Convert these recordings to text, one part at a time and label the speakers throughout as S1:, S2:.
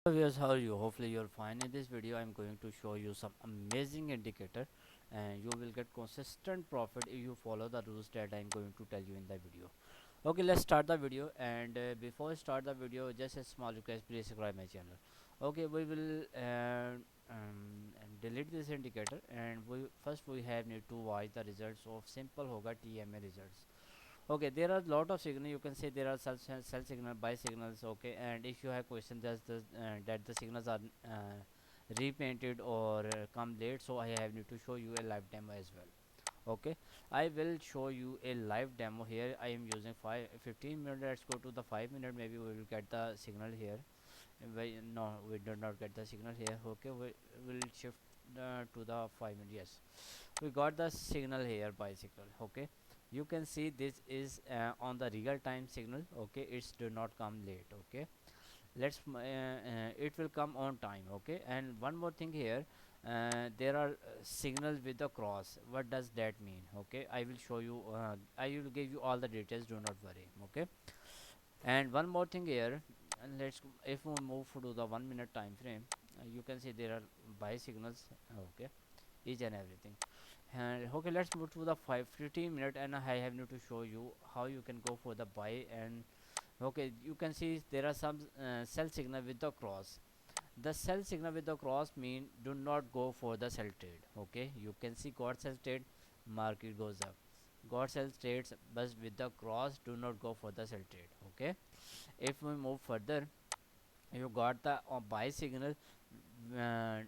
S1: So viewers, how are you? Hopefully you're fine. In this video I'm going to show you some amazing indicator and you will get consistent profit if you follow the rules that I'm going to tell you in the video. Okay, let's start the video, and before I start the video, just a small request, please subscribe my channel. Okay, we will delete this indicator, and we have need to watch the results of simple hoga TMA results. Okay, there are lot of signal. You can say there are sell signal, buy signals. Okay, and if you have question that the signals are repainted or come late, so I have need to show you a live demo as well. Okay, I will show you a live demo here. I am using 15 minutes. Let's go to the 5 minute. Maybe we will get the signal here. No, we do not get the signal here. Okay, we will shift to the 5 minute. Yes, we got the signal here, bicycle. Okay, you can see this is on the real time signal. Okay, it's do not come late. Okay, it will come on time. Okay, and one more thing here, there are signals with the cross. What does that mean? Okay, I will show you, I will give you all the details, do not worry. Okay, and one more thing here, and if we move to the 1 minute time frame, you can see there are buy signals. Okay, each and everything. And okay, let's move to the 15 minute, and I have need to show you how you can go for the buy. And okay, you can see there are some sell signal with the cross. The sell signal with the cross mean do not go for the sell trade. Okay, you can see got sell trade, market goes up. Got sell trades, but with the cross do not go for the sell trade. Okay, if we move further, you got the buy signal. uh,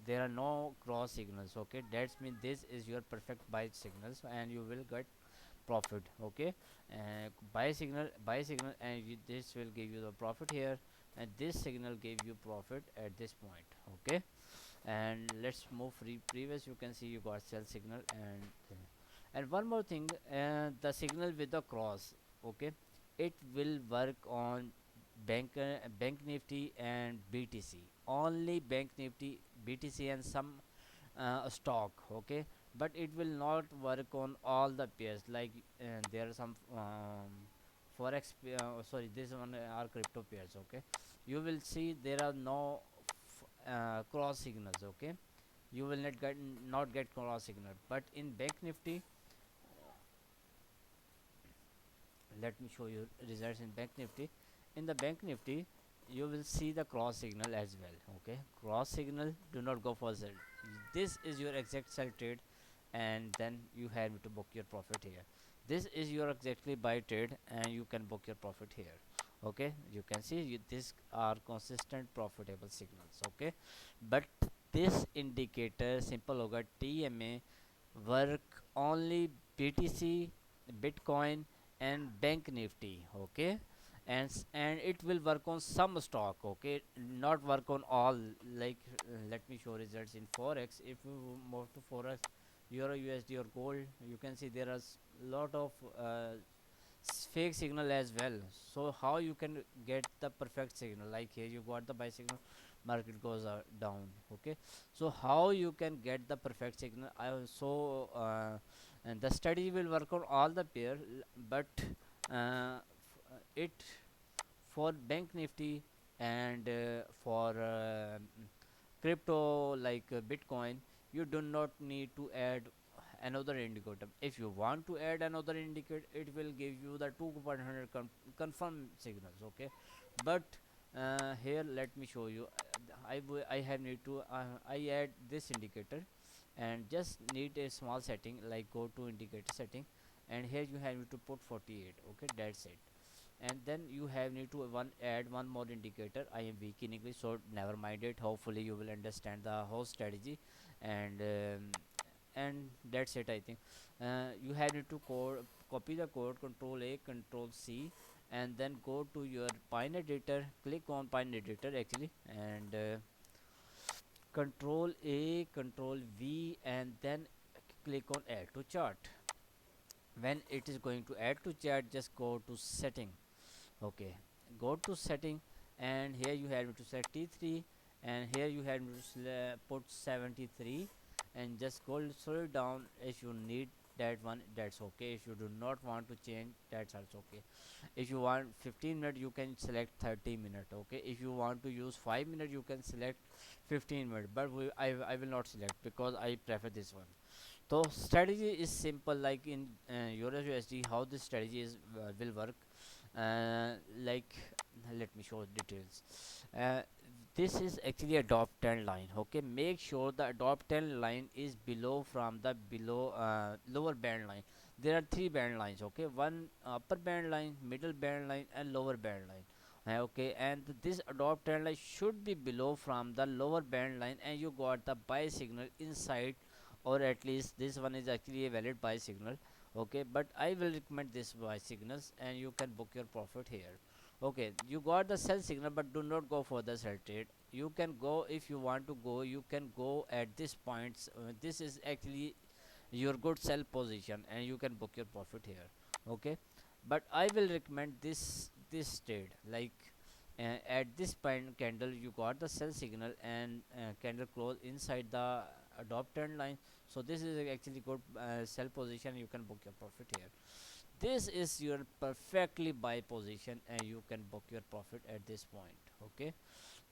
S1: there are no cross signals. Okay, that's mean this is your perfect buy signals and you will get profit. Okay, buy signal, and this will give you the profit here, and this signal gave you profit at this point. Okay, and let's move previous. You can see you got sell signal, and one more thing, the signal with the cross. Okay, it will work on bank nifty and BTC, only bank nifty, BTC, and some stock. Okay, but it will not work on all the pairs. Like there are some forex sorry, this one are crypto pairs. Okay, you will see there are no cross signals. Okay, you will not get cross signal, but in bank nifty, let me show you results in bank nifty. In the bank nifty, you will see the cross signal as well. Okay, cross signal, do not go for sell. This is your exact sell trade, and then you have to book your profit here. This is your exactly buy trade, and you can book your profit here. Okay, you can see these are consistent profitable signals. Okay, but this indicator simple hoga TMA work only BTC, Bitcoin, and Bank Nifty. Okay, and it will work on some stock. Okay, not work on all. Like let me show results in forex. If you move to forex, euro, USD, or gold, you can see there are lot of fake signal as well. So how you can get the perfect signal? Like here you got the buy signal, market goes down. Okay, so how you can get the perfect signal? I also and the study will work on all the pair, but it for bank nifty and for crypto like Bitcoin, you do not need to add another indicator. If you want to add another indicator, it will give you the 2.100 confirm signals. Okay, but here let me show you. I have need to I add this indicator, and just need a small setting, like go to indicator setting, and here you have to put 48. Okay, that's it. And then you have need to add one more indicator. I am weak in English, so never mind it. Hopefully you will understand the whole strategy, and that's it, I think. You have need to copy the code, control A, control C, and then go to your Pine editor, click on Pine editor actually, and control A, control V, and then click on add to chart. When it is going to add to chart, just go to setting. Okay, go to setting, and here you have to set T3, and here you have to put 73, and just go slow it down if you need. that one, that's okay. If you do not want to change, that's also okay. If you want 15 minute, you can select 30 minute, okay. If you want to use 5 minute, you can select 15 minute, but I will not select because I prefer this one. So strategy is simple, like in Euro USD, how this strategy is will work. Uh, like, let me show details. Uh, this is actually a top 10 line. Okay, make sure the top 10 line is below from the below lower band line. There are three band lines. Okay, one upper band line, middle band line, and lower band line. Okay, and this adopt trend line should be below from the lower band line, and you got the buy signal inside, or at least this one is actually a valid buy signal. Okay, but I will recommend this buy signals, and you can book your profit here. Okay, you got the sell signal, but do not go for the sell trade. You can go, if you want to go, you can go at this points. This is actually your good sell position, and you can book your profit here. Okay, but I will recommend this trade, like at this point candle you got the sell signal, and candle close inside the adopt trend line. So this is actually good sell position, you can book your profit here. This is your perfectly buy position, and you can book your profit at this point. Okay,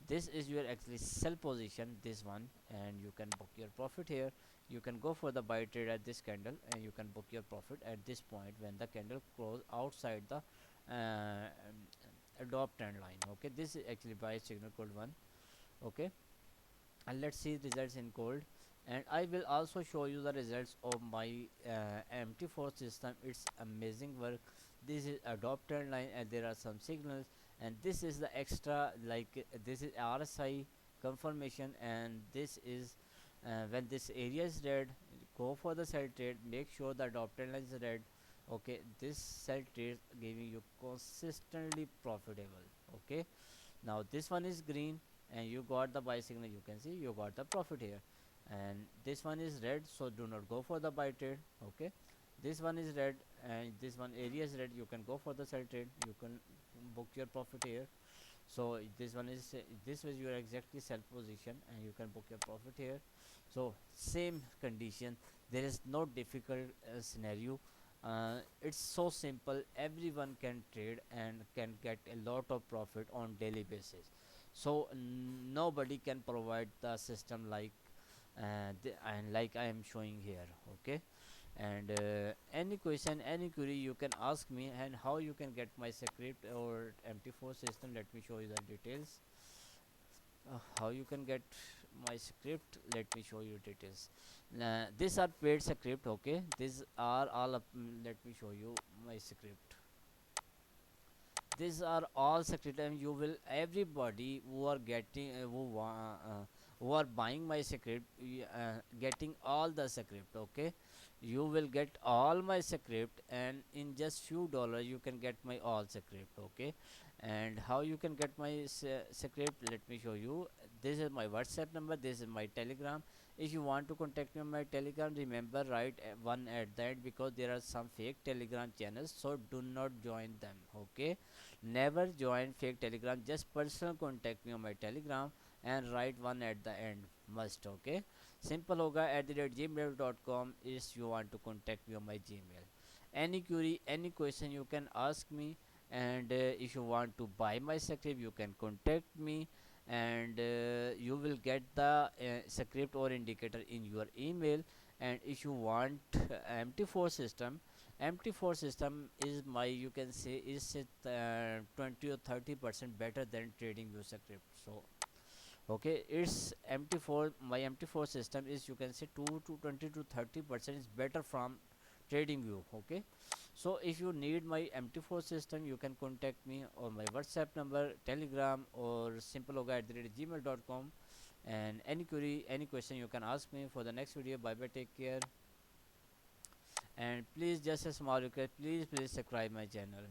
S1: this is your actually sell position, this one, and you can book your profit here. You can go for the buy trade at this candle, and you can book your profit at this point when the candle close outside the adopt trend line. Okay, this is actually buy signal code 1. Okay, and let's see results in cold, and I will also show you the results of my MT4 system. It's amazing work. This is adopt trend line, and there are some signals, and this is the extra, like this is RSI confirmation, and this is when this area is red, go for the sell trade. Make sure the adopt trend line is red. Okay, this sell trade giving you consistently profitable. Okay, now this one is green, and you got the buy signal, you can see you got the profit here. And this one is red, so do not go for the buy trade. Okay, this one is red, and this one area is red, you can go for the sell trade, you can book your profit here. So this one is this was your exactly sell position, and you can book your profit here. So same condition, there is no difficult scenario. It's so simple, everyone can trade and can get a lot of profit on daily basis. So nobody can provide the system like and like I am showing here. Okay, and any question, any query, you can ask me. And how you can get my script or MT4 system, let me show you the details. How you can get my script, let me show you details. These are paid script. Okay, these are all let me show you my script. These are all script, and you will, everybody who are getting who are buying my script, getting all the script. Okay, you will get all my script, and in just few dollars you can get my all script. Okay, and how you can get my script, let me show you. This is my WhatsApp number, this is my Telegram. If you want to contact me on my Telegram, remember write one at that, because there are some fake Telegram channels, so do not join them. Okay, never join fake Telegram, just personal contact me on my Telegram, and write one at the end, must. Okay, simple hoga at the rate gmail.com is you want to contact me on my Gmail. Any query, any question, you can ask me. And if you want to buy my script, you can contact me, and you will get the script or indicator in your email. And if you want MT4 system, MT4 system is my, you can say, is it 20 or 30% better than trading view script. So okay, it's MT4, my MT4 system is, you can say, 2 to 20 to 30% is better from trading view. Okay, so if you need my MT4 system, you can contact me on my WhatsApp number, Telegram, or simpleoga@gmail.com. And any query, any question, you can ask me for the next video. Bye bye, take care. And please, just a small request, please subscribe my channel.